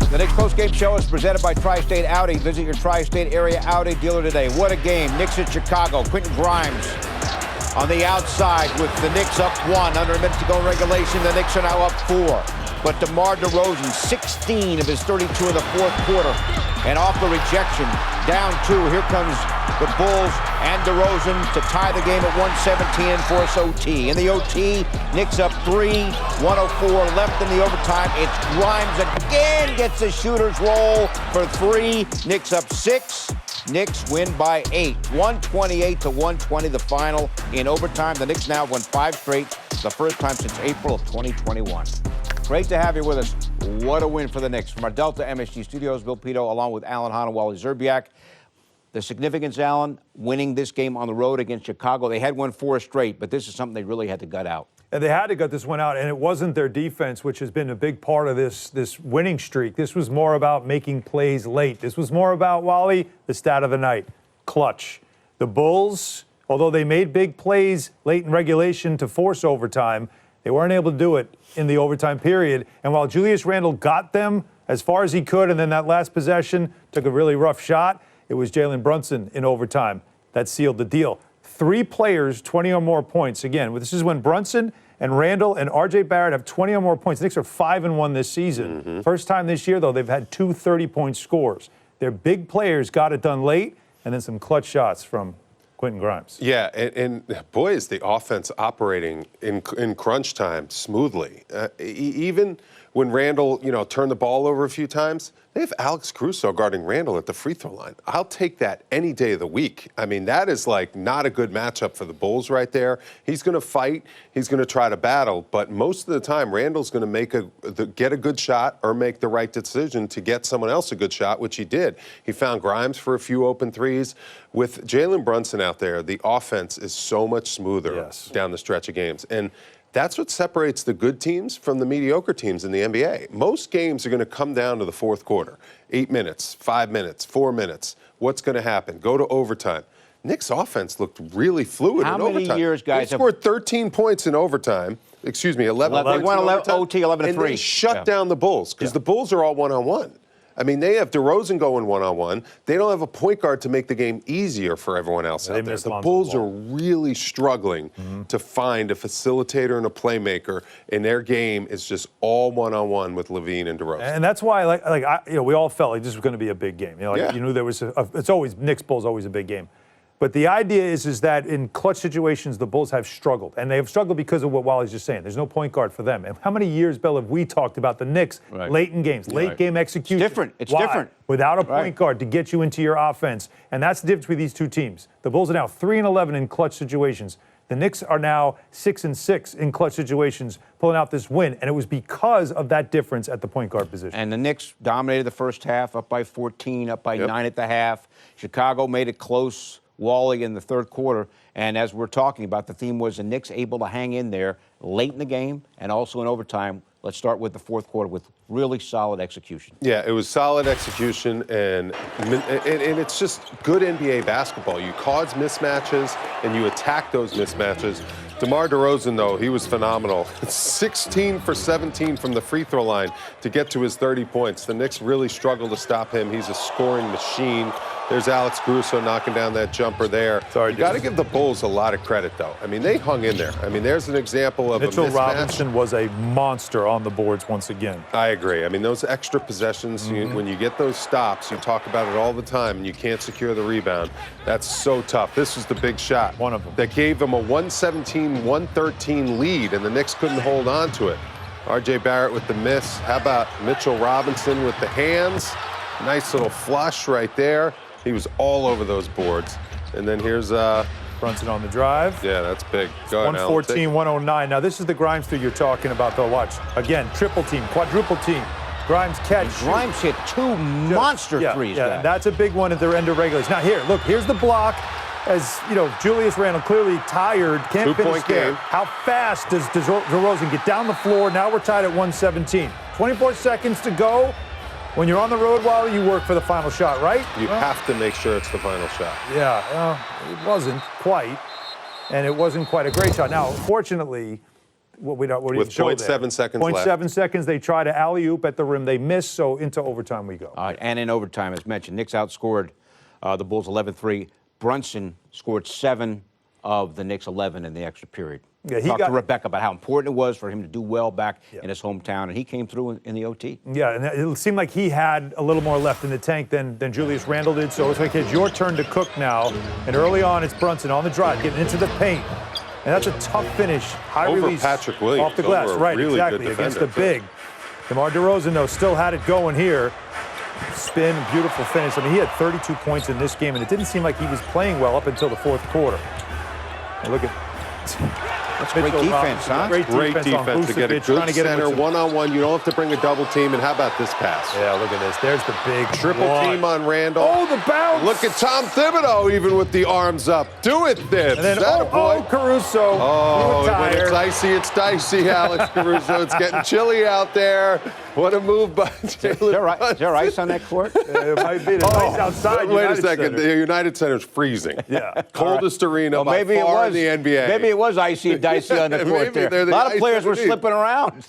The Knicks postgame show is presented by Tri-State Audi. Visit your Tri-State area Audi dealer today. What a game. Knicks at Chicago. Quentin Grimes on the outside with the Knicks up 1. Under a minute to go in regulation. The Knicks are now up 4. But DeMar DeRozan, 16 of his 32 in the fourth quarter. And off the rejection, down 2. Here comes the Bulls and DeRozan to tie the game at 117 and force OT. In the OT, Knicks up 3, 104 left in the overtime. It's Grimes again, gets the shooter's roll for 3. Knicks up 6. Knicks win by 8. 128 to 120, the final in overtime. The Knicks now won 5 straight, the first time since April of 2021. Great to have you with us. What a win for the Knicks. From our Delta MSG studios, Bill Pito, along with Alan Hahn and Wally Zerbiak. The significance, Alan, winning this game on the road against Chicago. They had won 4 straight, but this is something they really had to gut out. And they had to gut this one out, and it wasn't their defense, which has been a big part of this winning streak. This was more about making plays late. This was more about, Wally, the stat of the night, clutch. The Bulls, although they made big plays late in regulation to force overtime, they weren't able to do it in the overtime period. And while Julius Randle got them as far as he could, and then that last possession took a really rough shot, it was Jalen Brunson in overtime that sealed the deal. 3 players, 20 or more points. Again, this is when Brunson and Randle and R.J. Barrett have 20 or more points. The Knicks are 5-1 this season. First time this year, though, they've had 2 30-point scores. Their big players got it done late, and then some clutch shots from Quentin Grimes. Yeah, and boy, is the offense operating in crunch time smoothly. Even when Randle, turned the ball over a few times, they have Alex Caruso guarding Randle at the free throw line. I'll take that any day of the week. I mean, that is like not a good matchup for the Bulls right there. He's going to fight. He's going to try to battle. But most of the time, Randle's going to get a good shot or make the right decision to get someone else a good shot, which he did. He found Grimes for a few open threes. With Jalen Brunson out there, the offense is so much smoother down the stretch of games. And that's what separates the good teams from the mediocre teams in the NBA. Most games are going to come down to the fourth quarter. 8 minutes, 5 minutes, 4 minutes. What's going to happen? Go to overtime. Knicks' offense looked really fluid in overtime. How many years, guys? They scored 13 points in overtime. Excuse me, 11 points They won in overtime. OT 11-3. And they shut down the Bulls because the Bulls are all one-on-one. I mean, they have DeRozan going one-on-one. They don't have a point guard to make the game easier for everyone else out there. The Bulls are really struggling to find a facilitator and a playmaker, and their game is just all one-on-one with LaVine and DeRozan. And that's why, we all felt like this was going to be a big game. You knew there was it's always Knicks-Bulls, always a big game. But the idea is that in clutch situations, the Bulls have struggled. And they have struggled because of what Wally's just saying. There's no point guard for them. And how many years, Bill, have we talked about the Knicks late in games, late game execution? It's different. It's different. Without a point guard to get you into your offense. And that's the difference between these two teams. The Bulls are now 3-11 in clutch situations. The Knicks are now 6-6 in clutch situations, pulling out this win. And it was because of that difference at the point guard position. And the Knicks dominated the first half, up by 14, up by 9 at the half. Chicago made it close, Wally, in the third quarter. And as we're talking about, the theme was the Knicks able to hang in there late in the game and also in overtime. Let's start with the fourth quarter with really solid execution. Yeah, it was solid execution, and it's just good NBA basketball. You cause mismatches, and you attack those mismatches. DeMar DeRozan, though, he was phenomenal. 16 for 17 from the free throw line to get to his 30 points. The Knicks really struggled to stop him. He's a scoring machine. There's Alex Caruso knocking down that jumper there. You got to give the Bulls a lot of credit, though. I mean, they hung in there. I mean, there's an example of Mitchell a mismatch. Robinson was a monster on the boards once again. I agree. I mean, those extra possessions, when you get those stops, you talk about it all the time, and you can't secure the rebound. That's so tough. This was the big shot. One of them. That gave them a 117-113 lead, and the Knicks couldn't hold on to it. R.J. Barrett with the miss. How about Mitchell Robinson with the hands? Nice little flush right there. He was all over those boards. And then here's Brunson on the drive. Yeah, that's big. Go ahead, 114-109. Now, this is the Grimes through you're talking about, though. Watch. Again, triple team, quadruple team. Grimes catch. And Grimes hit 2 monster threes. Yeah, that's a big one at the end of regulation. Now, here, look, here's the block. As, Julius Randle clearly tired, can't finish there. How fast does DeRozan get down the floor? Now we're tied at 117. 24 seconds to go. When you're on the road, Wally, you work for the final shot, right? You have to make sure it's the final shot. Yeah, it wasn't quite, and it wasn't quite a great shot. Now, fortunately, what do you With show 0.7 seconds left. 0.7 seconds, they try to alley-oop at the rim. They miss, so into overtime we go. And in overtime, as mentioned, Knicks outscored the Bulls 11-3. Brunson scored 7 of the Knicks 11 in the extra period. Yeah, Talked to Rebecca about how important it was for him to do well back in his hometown, and he came through in the OT. Yeah, and it seemed like he had a little more left in the tank than Julius Randle did. So it's like it's your turn to cook now. And early on, it's Brunson on the drive, getting into the paint. And that's a tough finish. High Over release Patrick Williams. off the glass. Over a Right, really exactly. good Against the defender, big. DeMar DeRozan, though, still had it going here. Spin, beautiful finish. I mean, he had 32 points in this game, and it didn't seem like he was playing well up until the fourth quarter. And look at... That's great defense, huh? Great defense to get a good center, one-on-one. You don't have to bring a double team. And how about this pass? Yeah, look at this. There's the big Triple team on Randle. Oh, the bounce! Look at Tom Thibodeau, even with the arms up. Do it, Thibs. And then, Caruso. Oh, when it's icy, it's dicey, Alex Caruso. It's getting chilly out there. What a move by Jalen. Is there ice on that court? It might be. There's ice outside. Wait United a second. Center. The United Center's freezing. Yeah. Coldest arena by maybe far it was, in the NBA. Maybe it was icy and dicey on the court there. A lot of players were slipping around.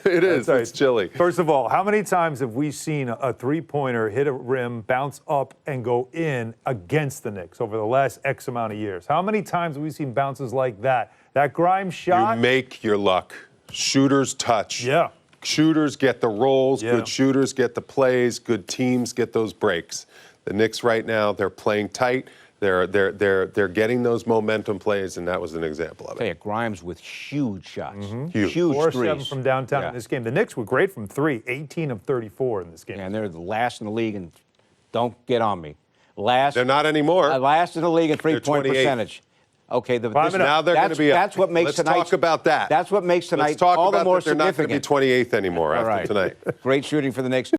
It is. Right. It's chilly. First of all, how many times have we seen a three-pointer hit a rim, bounce up, and go in against the Knicks over the last X amount of years? How many times have we seen bounces like that? That Grimes shot. You make your luck. Shooters touch. Yeah. Shooters get the rolls. Yeah. Good shooters get the plays. Good teams get those breaks. The Knicks right now, they're playing tight. They're getting those momentum plays, and that was an example of it. Tell you, Grimes with huge shots. Huge. 4 of threes. 7 from downtown in this game. The Knicks were great from 3, 18 of 34 in this game. And they're the last in the league, and don't get on me. Last. They're not anymore. Last in the league in three-point 28th. percentage. Okay, Now they're going to be up. That's what makes Let's tonight. talk about that. That's what makes tonight Let's talk all about the more that they're not going to be significant. 28th anymore All after right. tonight. Great shooting for the Knicks.